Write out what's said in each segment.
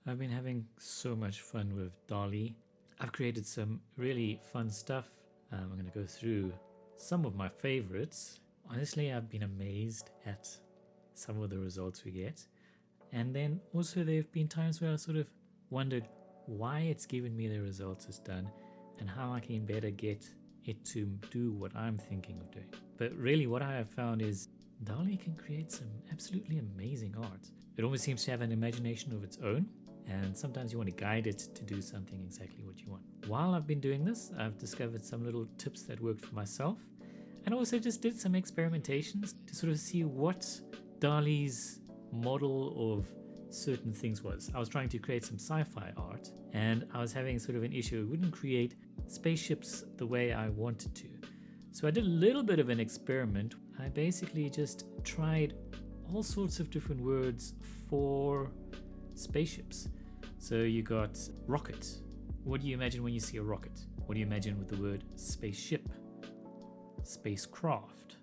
I've been having so much fun with DALL-E. I've created some really fun stuff. I'm going to go through some of my favorites. Honestly, I've been amazed at some of the results we get. And then also there have been times where I sort of wondered why it's given me the results it's done and how I can better get it to do what I'm thinking of doing. But really what I have found is DALL-E can create some absolutely amazing art. It almost seems to have an imagination of its own, and sometimes you want to guide it to do something exactly what you want. While I've been doing this, I've discovered some little tips that worked for myself, and also just did some experimentations to sort of see what DALL-E's model of certain things was. I was trying to create some sci-fi art, and I was having sort of an issue. It wouldn't create spaceships the way I wanted to. So I did a little bit of an experiment. I basically just tried all sorts of different words for spaceships. So you got rocket. What do you imagine when you see a rocket? What do you imagine with the word spaceship? Spacecraft,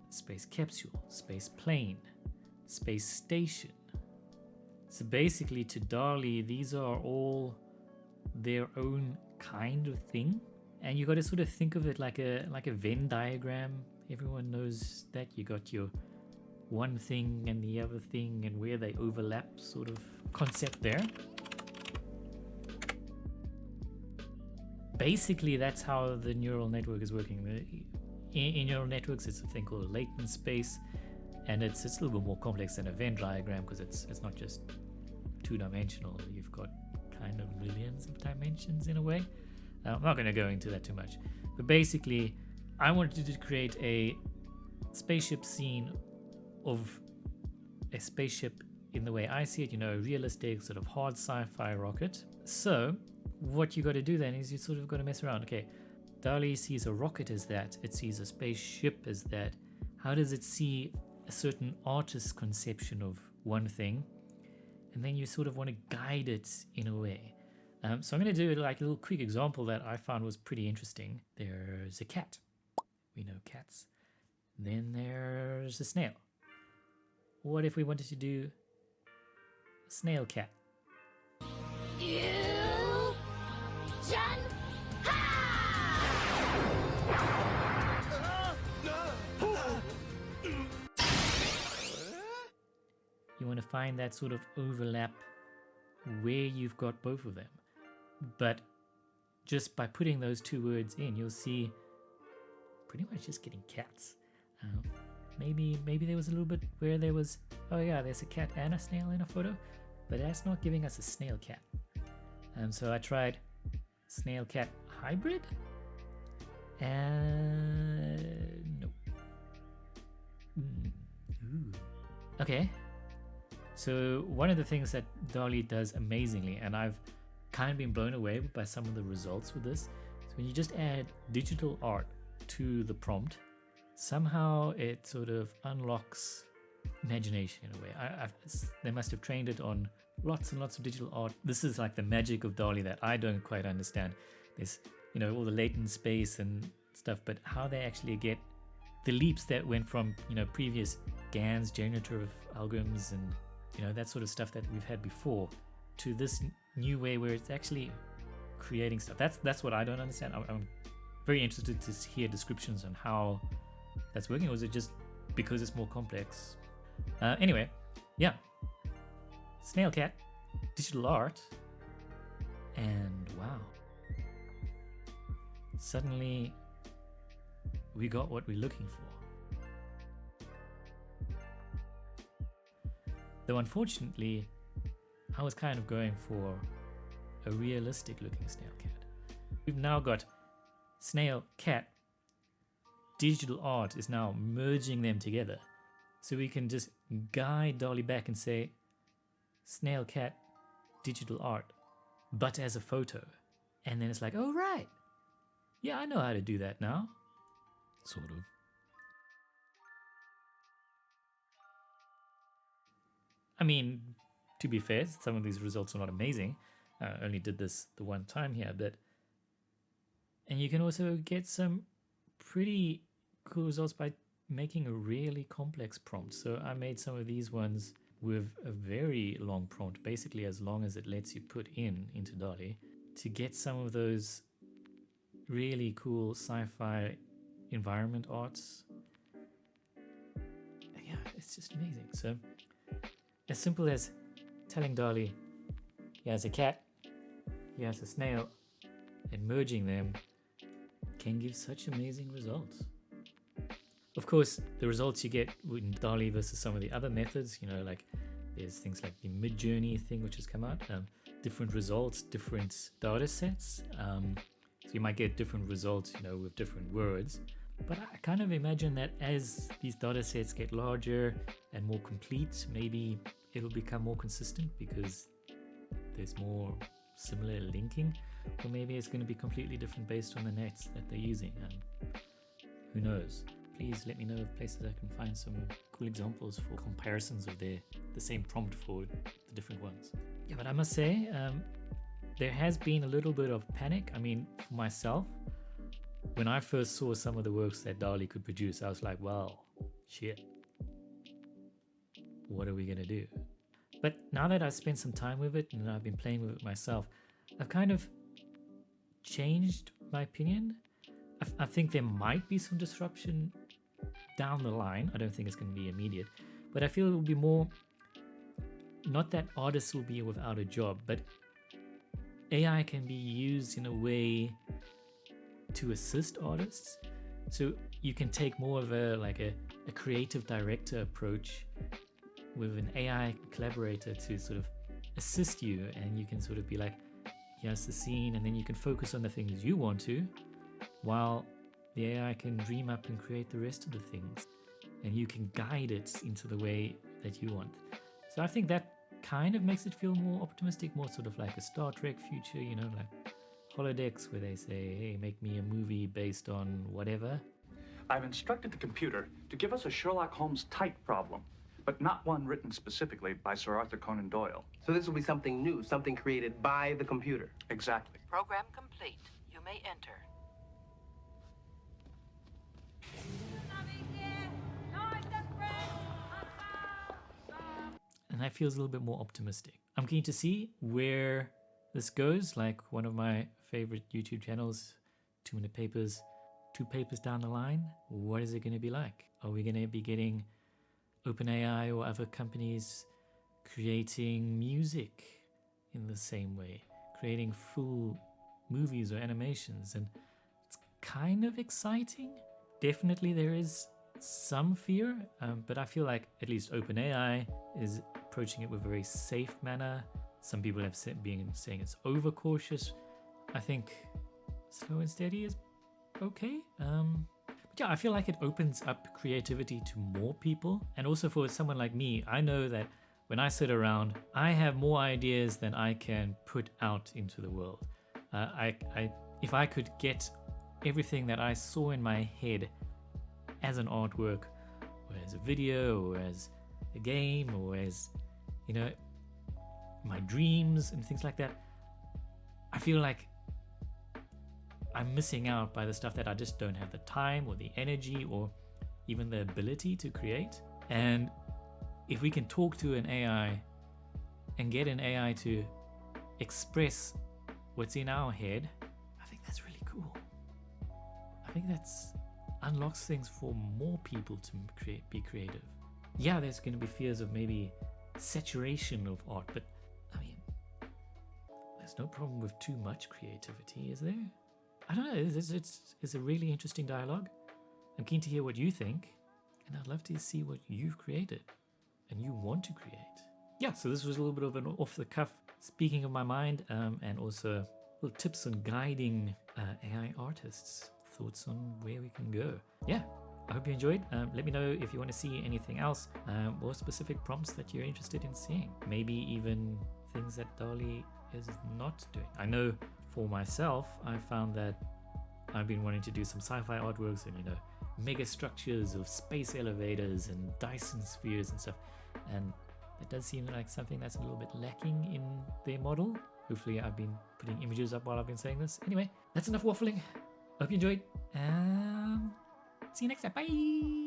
space capsule, space plane, space station. So basically to DALL-E, these are all their own kind of thing. And you got to sort of think of it like a Venn diagram. Everyone knows that you got your one thing and the other thing and where they overlap sort of concept there. Basically, that's how the neural network is working. In neural networks, it's a thing called a latent space, and it's a little bit more complex than a Venn diagram because it's not just two-dimensional. You've got kind of millions of dimensions in a way. I'm not going to go into that too much, but basically I wanted to create a spaceship scene of a spaceship in the way I see it, you know, a realistic sort of hard sci-fi rocket. So what you got to do then is you sort of got to mess around. Okay, DALL-E sees a rocket as that, it sees a spaceship as that. How does it see a certain artist's conception of one thing? And then you sort of want to guide it in a way. So I'm going to do like a little quick example that I found was pretty interesting. There's a cat. We know cats. Then there's a snail. What if we wanted to do a snail cat? You want to find that sort of overlap where you've got both of them. But just by putting those two words in, you'll see pretty much just getting cats. Maybe there was a little bit where there was, oh yeah, there's a cat and a snail in a photo, but that's not giving us a snail cat. So I tried snail cat hybrid, and no. Okay. So one of the things that DALL-E does amazingly, and I've kind of been blown away by some of the results with this, is when you just add digital art to the prompt, somehow it sort of unlocks imagination in a way. They must have trained it on lots and lots of digital art. This is like the magic of DALL-E that I don't quite understand. There's, you know, all the latent space and stuff, but how they actually get the leaps that went from, you know, previous GANs, generative algorithms, and, you know, that sort of stuff that we've had before, to this new way where it's actually creating stuff. That's what I don't understand. I'm very interested to hear descriptions on how that's working, or is it just because it's more complex? Anyway, yeah, snail cat, digital art, and wow, suddenly we got what we're looking for. Though unfortunately, I was kind of going for a realistic looking snail cat. We've now got snail cat, digital art is now merging them together. So we can just guide DALL-E back and say, snail cat, digital art, but as a photo. And then it's like, oh right, yeah, I know how to do that now. Sort of. I mean, to be fair, some of these results are not amazing. I only did this the one time here, and you can also get some pretty cool results by making a really complex prompt. So I made some of these ones with a very long prompt, basically as long as it lets you put into DALL-E, to get some of those really cool sci-fi environment arts. Yeah, it's just amazing. So as simple as telling DALL-E he has a cat, he has a snail, and merging them can give such amazing results. Of course, the results you get in DALL-E versus some of the other methods, you know, like there's things like the mid-journey thing which has come out, different results, different data sets. So you might get different results, you know, with different words. But I kind of imagine that as these data sets get larger and more complete, maybe it'll become more consistent because there's more similar linking, or maybe it's going to be completely different based on the nets that they're using. Who knows? Please let me know of places I can find some cool examples for comparisons of the same prompt for the different ones. Yeah, but I must say, there has been a little bit of panic. I mean, for myself, when I first saw some of the works that DALL-E could produce, I was like, well, shit, what are we going to do? But now that I've spent some time with it and I've been playing with it myself, I've kind of changed my opinion. I think there might be some disruption down the line. I don't think it's going to be immediate, but I feel it will be more, not that artists will be without a job, but AI can be used in a way to assist artists. So you can take more of a creative director approach with an AI collaborator to sort of assist you, and you can sort of be like, here's the scene, and then you can focus on the things you want to, while the AI can dream up and create the rest of the things, and you can guide it into the way that you want. So I think that kind of makes it feel more optimistic, more sort of like a Star Trek future, you know, like holodecks where they say, hey, make me a movie based on whatever. I've instructed the computer to give us a Sherlock Holmes type problem, but not one written specifically by Sir Arthur Conan Doyle. So this will be something new, something created by the computer. Exactly. Program complete. You may enter. And that feels a little bit more optimistic. I'm keen to see where this goes. Like one of my favorite YouTube channels, 2 Minute Papers, 2 papers down the line, what is it going to be like? Are we going to be getting OpenAI or other companies creating music in the same way, creating full movies or animations? And it's kind of exciting. Definitely there is some fear, but I feel like at least OpenAI is approaching it with a very safe manner. Some people have been saying it's overcautious. I think slow and steady is okay. But yeah, I feel like it opens up creativity to more people. And also for someone like me, I know that when I sit around, I have more ideas than I can put out into the world. If I could get everything that I saw in my head as an artwork, or as a video, or as a game, or as, you know, my dreams and things like that, I feel like I'm missing out by the stuff that I just don't have the time or the energy or even the ability to create. And if we can talk to an AI and get an AI to express what's in our head, I think that's really cool. I think that's unlocks things for more people to be creative. Yeah, there's going to be fears of maybe saturation of art, but I mean, there's no problem with too much creativity, is there? I don't know, it's a really interesting dialogue. I'm keen to hear what you think, and I'd love to see what you've created and you want to create. Yeah, so this was a little bit of an off-the-cuff speaking of my mind, and also little tips on guiding AI artists, thoughts on where we can go. Yeah, I hope you enjoyed. Let me know if you want to see anything else, or specific prompts that you're interested in seeing. Maybe even things that DALL-E is not doing. I know for myself, I found that I've been wanting to do some sci-fi artworks and, you know, mega structures of space elevators and Dyson spheres and stuff. And it does seem like something that's a little bit lacking in their model. Hopefully I've been putting images up while I've been saying this. Anyway, that's enough waffling. Hope you enjoyed. See you next time. Bye.